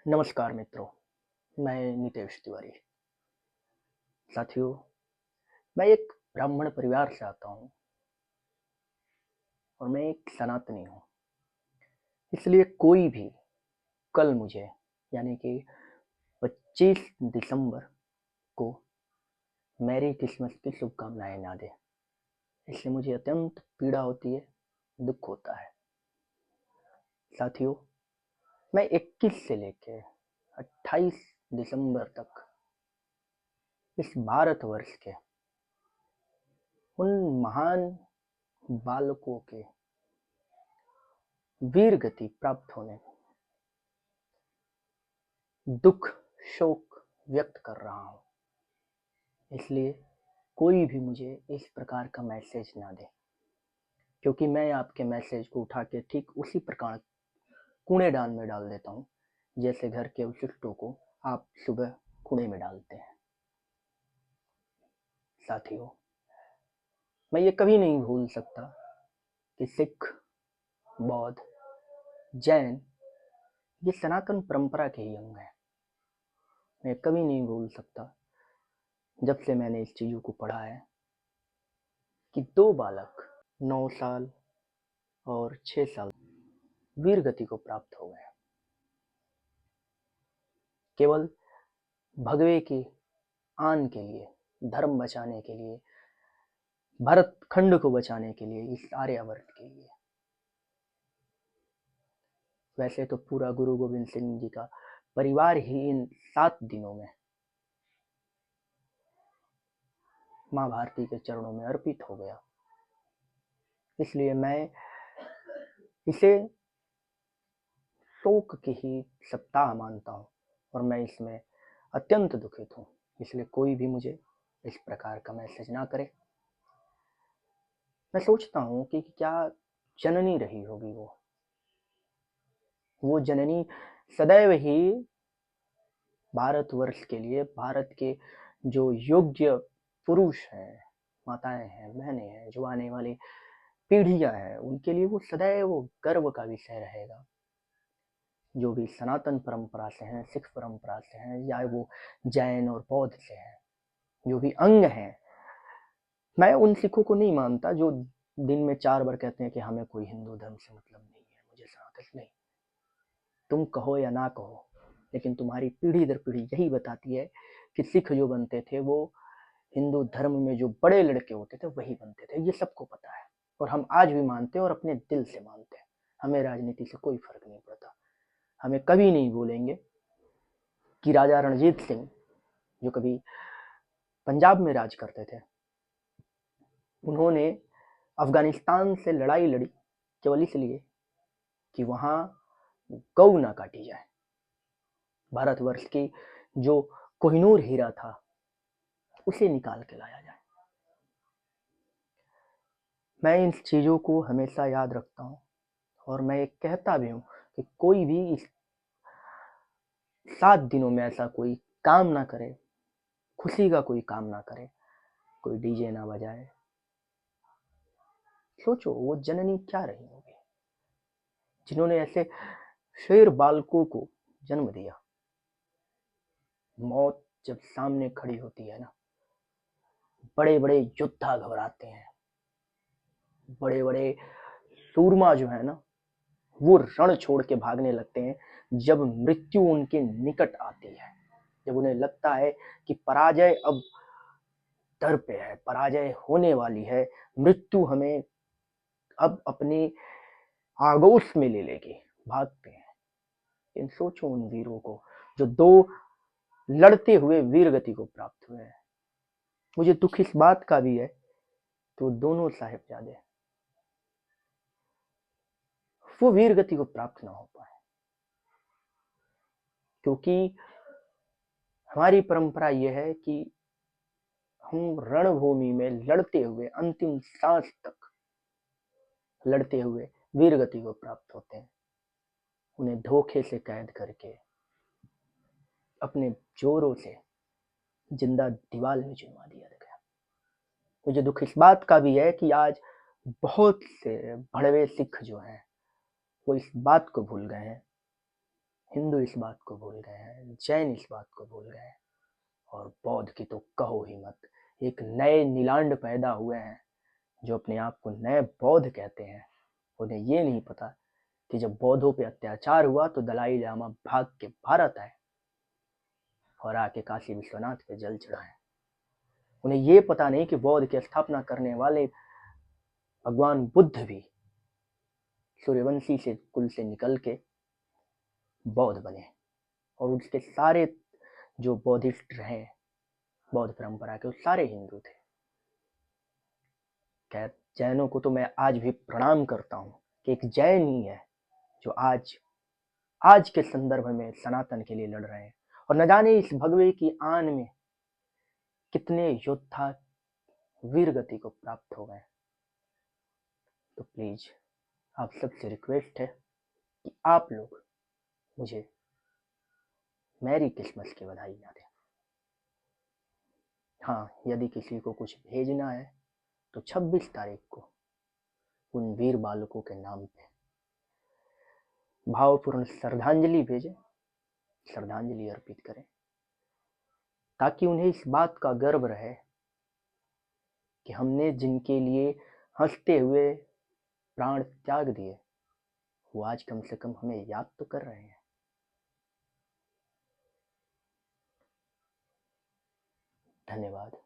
नमस्कार मित्रों, मैं नितेश तिवारी। साथियों, मैं एक ब्राह्मण परिवार से आता हूँ और मैं एक सनातनी हूँ। इसलिए कोई भी कल मुझे यानी कि 25 दिसंबर को मैरी क्रिसमस की शुभकामनाएं ना दे। इससे मुझे अत्यंत पीड़ा होती है, दुख होता है। साथियों, मैं 21 से लेकर 28 दिसंबर तक इस भारतवर्ष के उन महान बालकों के वीर गति प्राप्त होने दुख शोक व्यक्त कर रहा हूँ। इसलिए कोई भी मुझे इस प्रकार का मैसेज ना दे, क्योंकि मैं आपके मैसेज को उठा के ठीक उसी प्रकार कूड़ेदान में डाल देता हूँ जैसे घर के अपशिष्टों को आप सुबह कूड़े में डालते हैं। साथियों, मैं ये कभी नहीं भूल सकता कि सिख, बौद्ध, जैन ये सनातन परंपरा के ही अंग हैं। मैं कभी नहीं भूल सकता जब से मैंने इस चीज़ों को पढ़ा है कि 2 बालक 9 साल और 6 साल वीर गति को प्राप्त हो गए, केवल भगवे की आन के लिए, धर्म बचाने के लिए, भारत खंड को बचाने के लिए, इस आर्यावर्त के लिए। वैसे तो पूरा गुरु गोविंद सिंह जी का परिवार ही इन 7 दिनों में माँ भारती के चरणों में अर्पित हो गया। इसलिए मैं इसे शोक की ही सप्ताह मानता हूँ और मैं इसमें अत्यंत दुखित हूँ। इसलिए कोई भी मुझे इस प्रकार का मैसेज ना करे। मैं सोचता हूँ कि क्या जननी रही होगी वो जननी सदैव ही भारतवर्ष के लिए, भारत के जो योग्य पुरुष हैं, माताएं हैं, बहनें हैं, जो आने वाली पीढ़ियां हैं, उनके लिए वो सदैव गर्व का विषय रहेगा। जो भी सनातन परंपरा से हैं, सिख परंपरा से हैं, या वो जैन और बौद्ध से हैं, जो भी अंग हैं, मैं उन सिखों को नहीं मानता जो दिन में 4 बार कहते हैं कि हमें कोई हिंदू धर्म से मतलब नहीं है, मुझे सनातन नहीं। तुम कहो या ना कहो, लेकिन तुम्हारी पीढ़ी दर पीढ़ी यही बताती है कि सिख जो बनते थे वो हिंदू धर्म में जो बड़े लड़के होते थे वही बनते थे। ये सबको पता है और हम आज भी मानते हैं और अपने दिल से मानते हैं। हमें राजनीति से कोई फर्क नहीं पड़ता। हमें कभी नहीं बोलेंगे कि राजा रणजीत सिंह जो कभी पंजाब में राज करते थे, उन्होंने अफगानिस्तान से लड़ाई लड़ी केवल इसलिए कि वहां गौ ना काटी जाए। भारतवर्ष की जो कोहिनूर हीरा था उसे निकाल के लाया जाए। मैं इन चीज़ों को हमेशा याद रखता हूँ और मैं ये कहता भी हूँ कि कोई भी इस 7 दिनों में ऐसा कोई काम ना करे, खुशी का कोई काम ना करे, कोई डीजे ना बजाए। सोचो वो जननी क्या रही होगी जिन्होंने ऐसे शेर बालकों को जन्म दिया। मौत जब सामने खड़ी होती है ना, बड़े बड़े योद्धा घबराते हैं, बड़े बड़े सूरमा जो है ना वो रण छोड़ के भागने लगते हैं जब मृत्यु उनके निकट आती है, जब उन्हें लगता है कि पराजय अब दर पे है, पराजय होने वाली है, मृत्यु हमें अब अपने आगोश में ले लेगी, भागते हैं। इन सोचो उन वीरों को जो 2 लड़ते हुए वीर गति को प्राप्त हुए हैं। मुझे दुख इस बात का भी है तो दोनों साहिबजादे वो वीर गति को प्राप्त ना हो पाए, क्योंकि हमारी परंपरा यह है कि हम रणभूमि में लड़ते हुए अंतिम सांस तक लड़ते हुए वीर गति को प्राप्त होते हैं। उन्हें धोखे से कैद करके अपने जोरों से जिंदा दीवार में चुनवा दिया गया। मुझे दुख इस बात का भी है कि आज बहुत से भड़वे सिख जो हैं वो इस बात को भूल गए हैं हिंदू इस बात को भूल गए हैं, जैन इस बात को भूल गए हैं, और बौद्ध की तो कहो ही मत। एक नए नीलांड पैदा हुए हैं जो अपने आप को नए बौद्ध कहते हैं। उन्हें ये नहीं पता कि जब बौद्धों पे अत्याचार हुआ तो दलाई लामा भाग के भारत आए और आके काशी विश्वनाथ पे जल चढ़ाए। उन्हें ये पता नहीं कि बौद्ध की स्थापना करने वाले भगवान बुद्ध भी सूर्यवंशी से कुल से निकल के बौद्ध बने, और उसके सारे जो बौद्धिस्ट रहे बौद्ध परंपरा के, वो सारे हिंदू थे। खैर, जैनों को तो मैं आज भी प्रणाम करता हूँ कि एक जैन ही है जो आज के संदर्भ में सनातन के लिए लड़ रहे हैं। और न जाने इस भगवे की आन में कितने योद्धा वीर गति को प्राप्त हो गए। तो प्लीज आप सबसे रिक्वेस्ट है कि आप लोग मुझे मैरी क्रिसमस की बधाई ना दें। हाँ, यदि किसी को कुछ भेजना है तो 26 तारीख को उन वीर बालकों के नाम पे भावपूर्ण श्रद्धांजलि भेजें, श्रद्धांजलि अर्पित करें, ताकि उन्हें इस बात का गर्व रहे कि हमने जिनके लिए हंसते हुए प्राण त्याग दिए वो आज कम से कम हमें याद तो कर रहे हैं। धन्यवाद।